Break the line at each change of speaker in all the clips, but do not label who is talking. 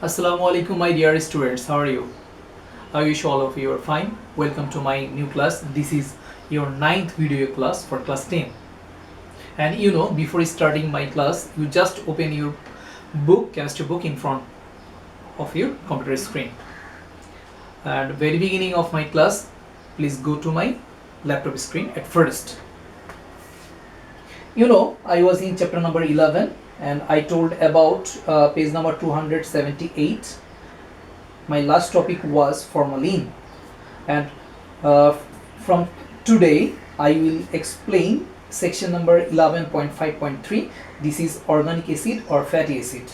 Assalamu alaikum, my dear students. How are you? I wish all of you are fine. Welcome to my new class. This is your ninth video class for class 10. And before starting my class, you just open your book, chemistry book, in front of your computer screen. And very beginning of my class, please go to my laptop screen at first. I was in chapter number 11 and I told about page number 278. My last topic was formalin, and from today I will explain section number 11.5.3. This is organic acid or fatty acid.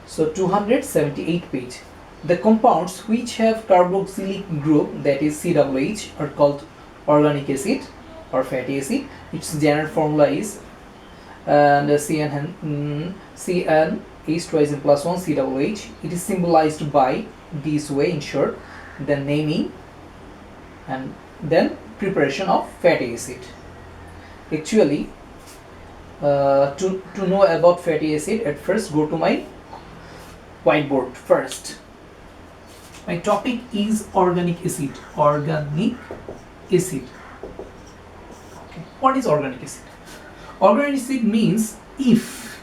So 278 page. The compounds which have carboxylic group, that is COOH, are called organic acid or fatty acid. Its general formula is CnH twice n plus 1 COOH. It is symbolized by this way, in short, then naming and then preparation of fatty acid. Actually, to know about fatty acid, at first go to my whiteboard first. My topic is organic acid. Organic acid. Okay. What is organic acid? Organic acid means if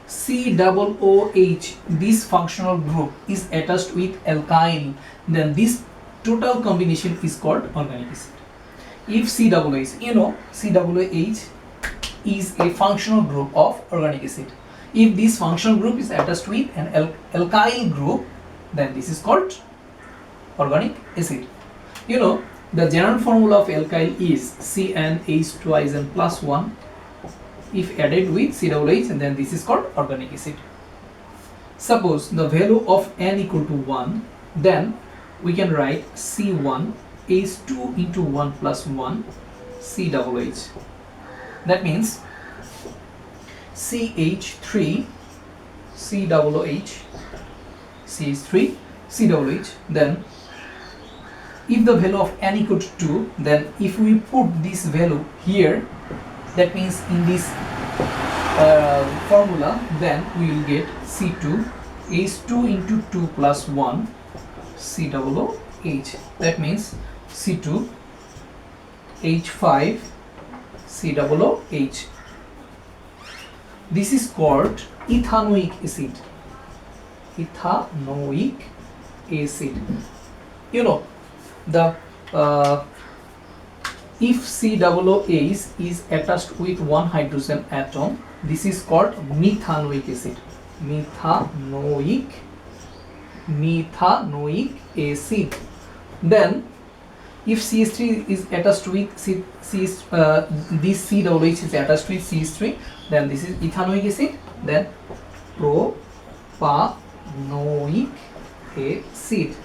COOH, this functional group, is attached with alkyl, then this total combination is called organic acid. If COOH, COOH is a functional group of organic acid. If this functional group is attached with an alkyl group, then this is called organic acid. The general formula of alkyl is CnH twice n plus 1. If added with COOH, and then this is called organic acid. Suppose the value of n equal to 1, then we can write C1 is 2 into 1 plus 1 COOH. That means CH3 COOH, CH3 COOH. Then if the value of n equal to 2, then if we put this value here, that means in this formula, then we will get C2 is 2 into 2 plus 1 COOH. That means C2 H5 COOH. This is called ethanoic acid. Ethanoic acid. The if COOH is attached with one hydrogen atom, this is called methanoic acid. Methanoic acid. Then if CH3 is attached with this COOH is attached with CH3, then this is ethanoic acid. Then propanoic acid.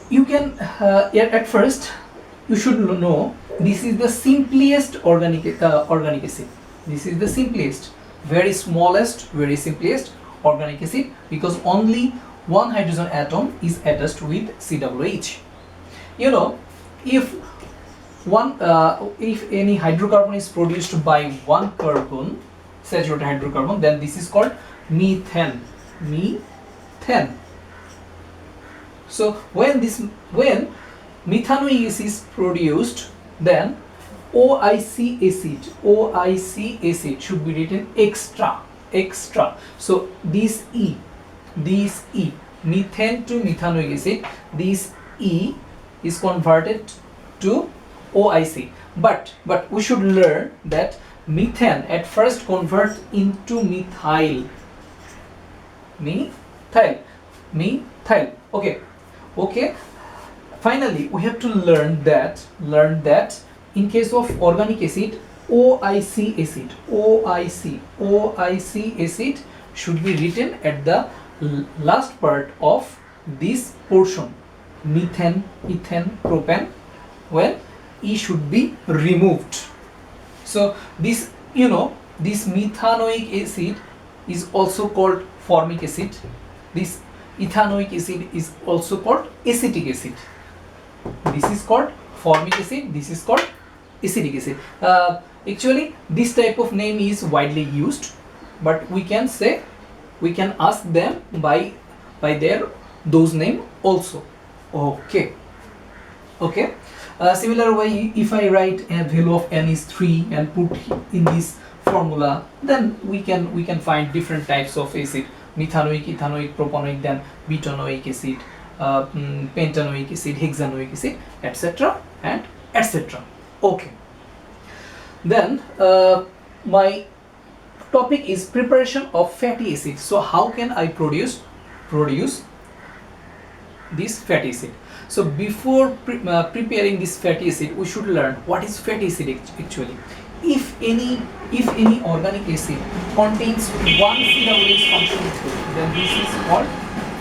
You can at first you should know this is the simplest organic acid. This is the simplest, very smallest, very simplest organic acid, because only one hydrogen atom is attached with COOH. If any hydrocarbon is produced by one carbon, saturated hydrocarbon, then this is called methane. So when methanoic acid is produced, then OIC acid should be written extra. So this E, methane to methanoic acid, this E is converted to OIC. But we should learn that methane at first convert into methyl. Okay. Finally, we have to learn that in case of organic acid, OIC acid should be written at the last part of this portion, methane, ethane, propane, when E should be removed. So this methanoic acid is also called formic acid. This ethanoic acid is also called acetic acid. This is called formic acid, this is called acetic acid. Actually, this type of name is widely used, but we can ask them by their those name also. Okay. Similar way, if I write a value of n is 3 and put in this formula, then we can find different types of acid: methanoic, ethanoic, propanoic, then butanoic acid, pentanoic acid, hexanoic acid, etc. and etc. Okay. Then my topic is preparation of fatty acid. So how can I produce this fatty acid? So before preparing this fatty acid, we should learn what is fatty acid actually. If any organic acid contains one COOH functional group, then this is called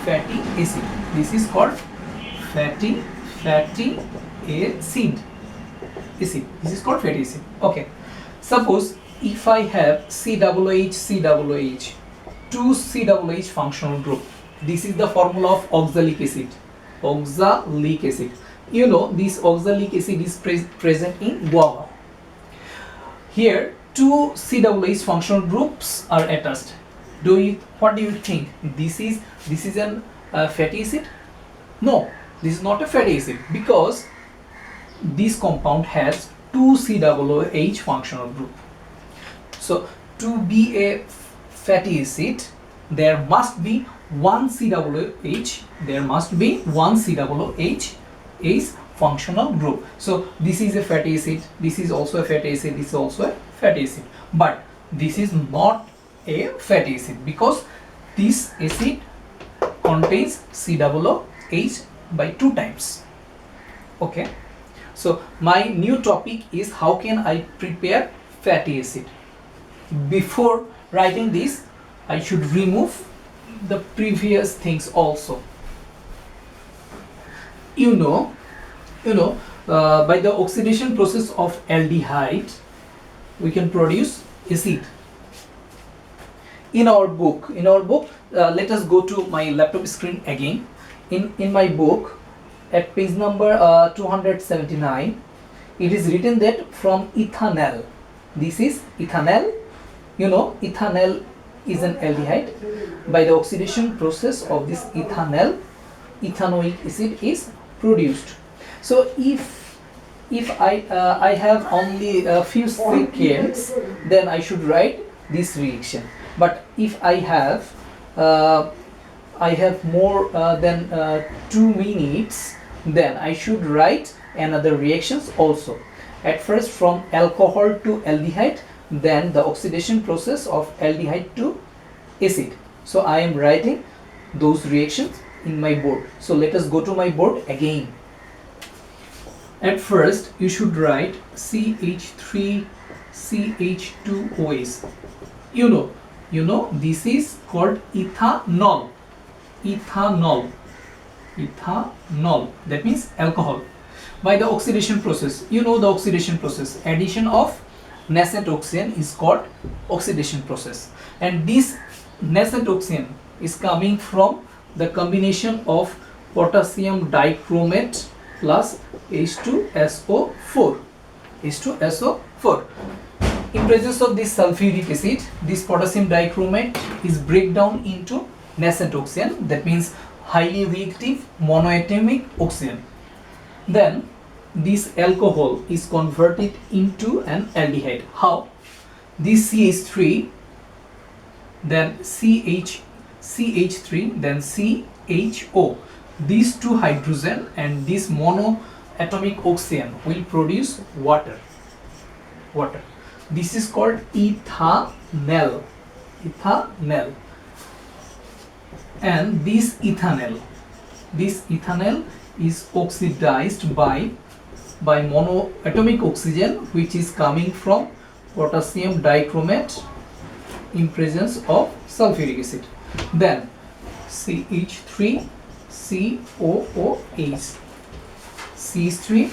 fatty acid. This is called fatty acid. This is called fatty acid. Okay. Suppose if I have COOH, two COOH functional group. This is the formula of oxalic acid. Oxalic acid. You know, this oxalic acid is present in guava. Here, two COOH functional groups are attached. What do you think? This is an fatty acid? No, this is not a fatty acid, because this compound has two COOH functional group. So to be a fatty acid, there must be one COOH. There must be one COOH is functional group. So this is a fatty acid. This is also a fatty acid. This is also a fatty acid. But this is not a fatty acid, because this acid contains COOH by 2 times. Okay. So my new topic is how can I prepare fatty acid. Before writing this, I should remove the previous things also. By the oxidation process of aldehyde, we can produce acid. In our book, let us go to my laptop screen again. In my book, at page number 279, it is written that from ethanol. This is ethanol. Ethanol is an aldehyde. By the oxidation process of this ethanol, ethanoic acid is produced. So if I have only a few seconds, then I should write this reaction. But if I have more than 2 minutes, then I should write another reactions also. At first, from alcohol to aldehyde, then the oxidation process of aldehyde to acid. So I am writing those reactions in my board. So let us go to my board again. At first, you should write CH3CH2OH. This is called ethanol. Ethanol, that means alcohol. By the oxidation process, the oxidation process, addition of nascent oxygen is called oxidation process, and this nascent oxygen is coming from the combination of potassium dichromate plus H2SO4. In presence of this sulfuric acid, this potassium dichromate is break down into nascent oxygen, that means highly reactive monoatomic oxygen. Then this alcohol is converted into an aldehyde. How? This CH3, then CH3, then CHO. These two hydrogen and this monoatomic oxygen will produce water. This is called ethanol. And this ethanol is oxidized by monoatomic oxygen, which is coming from potassium dichromate in presence of sulfuric acid. Then CH3 COOH, CH3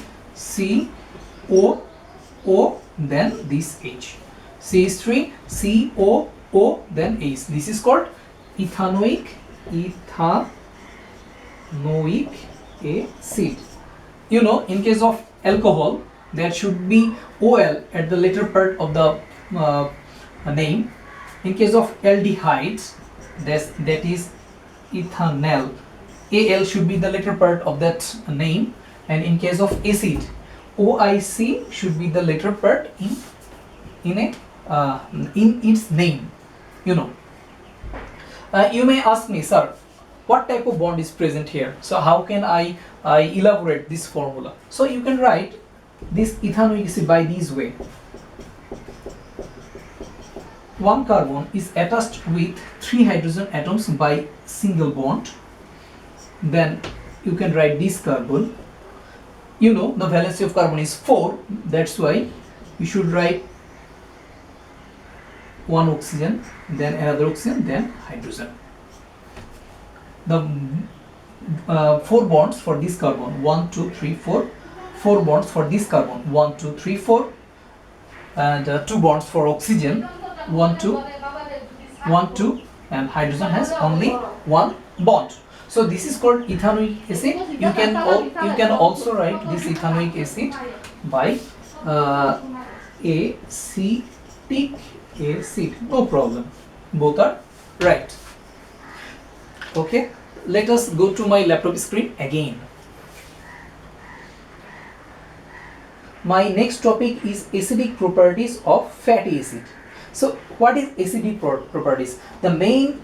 COO, then this H, CH3 COO, then H. This is called ethanoic acid. In case of alcohol, there should be OL at the later part of the name. In case of aldehydes, that is ethanol, AL should be the later part of that name, and in case of acid, OIC should be the later part in its name. You know. You may ask me, sir, what type of bond is present here? So how can I elaborate this formula? So you can write this ethanoic acid by this way. One carbon is attached with 3 hydrogen atoms by single bond. Then you can write this carbon. You know the valency of carbon is 4. That's why you should write one oxygen, then another oxygen, then hydrogen. The 4 bonds for this carbon, 1, 2, 3, 4. 4 bonds for this carbon, 1, 2, 3, 4. And 2 bonds for oxygen, 1, 2, 1, 2. And hydrogen has only 1 bond. So this is called ethanoic acid. You can also write this ethanoic acid by acetic acid. No problem. Both are right. Okay. Let us go to my laptop screen again. My next topic is acidic properties of fatty acid. So what is acidic properties? The main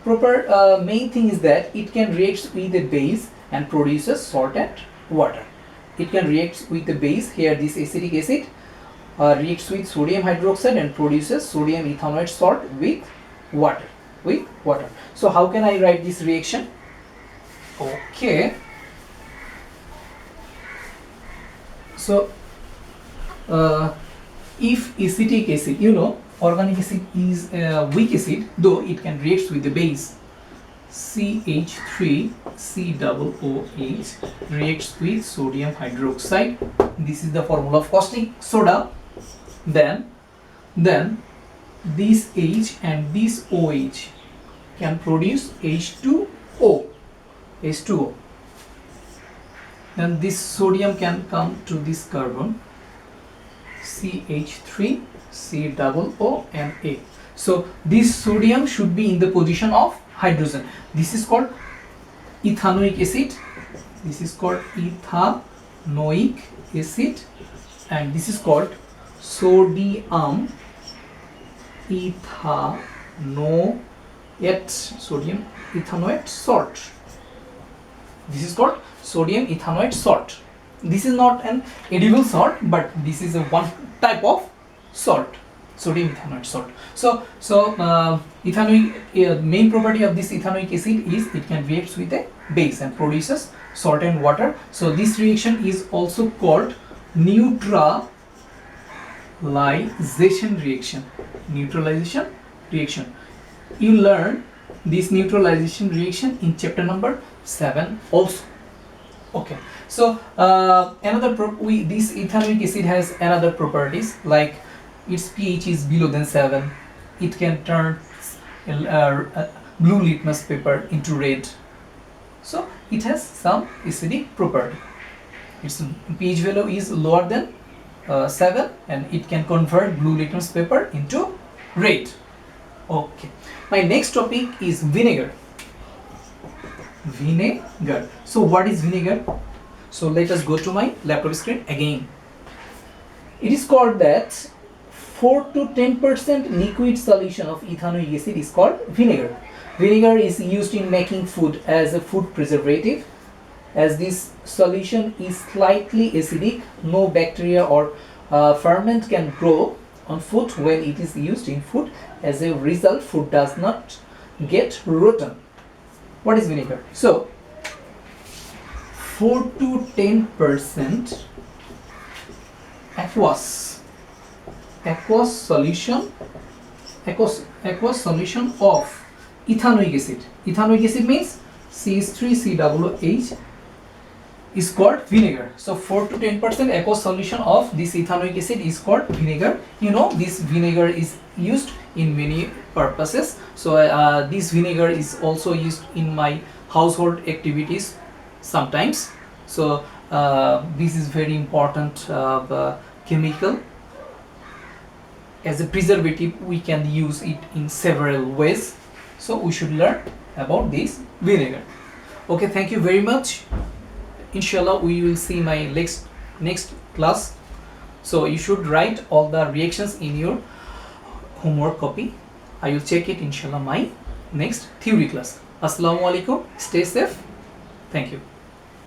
thing is that it can react with a base and produces salt and water. It can react with the base, here this acidic acid reacts with sodium hydroxide and produces sodium ethanoid salt with water. So how can I write this reaction? Okay. So if acetic acid, you know, organic acid is a weak acid, though it can react with the base. CH3COOH reacts with sodium hydroxide. This is the formula of caustic soda. Then this H and this OH can produce H2O. Then this sodium can come to this carbon, CH3, COO and A. So this sodium should be in the position of hydrogen. This is called ethanoic acid. This is called ethanoic acid, and this is called sodium ethanoid salt. This is called sodium ethanoid salt. This is not an edible salt, but this is a one type of salt, sodium ethanoid salt. So ethanoic main property of this ethanoic acid is it can react with a base and produces salt and water. So this reaction is also called neutralization reaction. You learn this neutralization reaction in chapter number 7 also. Okay. So this ethanoic acid has another properties, like its pH is below than 7. It can turn blue litmus paper into red. So it has some acidic property. Its pH value is lower than 7, and it can convert blue litmus paper into red. Okay. My next topic is vinegar. So what is vinegar? So let us go to my laptop screen again. It is called that 4 to 10% liquid solution of ethanoic acid is called vinegar. Vinegar is used in making food as a food preservative. As this solution is slightly acidic, no bacteria or ferment can grow on food when it is used in food. As a result, food does not get rotten. What is vinegar? So 4 to 10% aqueous solution of ethanoic acid. Ethanoic acid means CH3COOH is called vinegar. So 4 to 10% aqueous solution of this ethanoic acid is called vinegar. You know, this vinegar is used in many purposes. So this vinegar is also used in my household activities sometimes. So this is very important chemical. As a preservative, we can use it in several ways. So we should learn about this vinegar. Okay, thank you very much. Inshallah, we will see my next class. So you should write all the reactions in your homework copy. I will check it inshallah my next theory class. Assalamu alaikum. Stay safe. Thank you.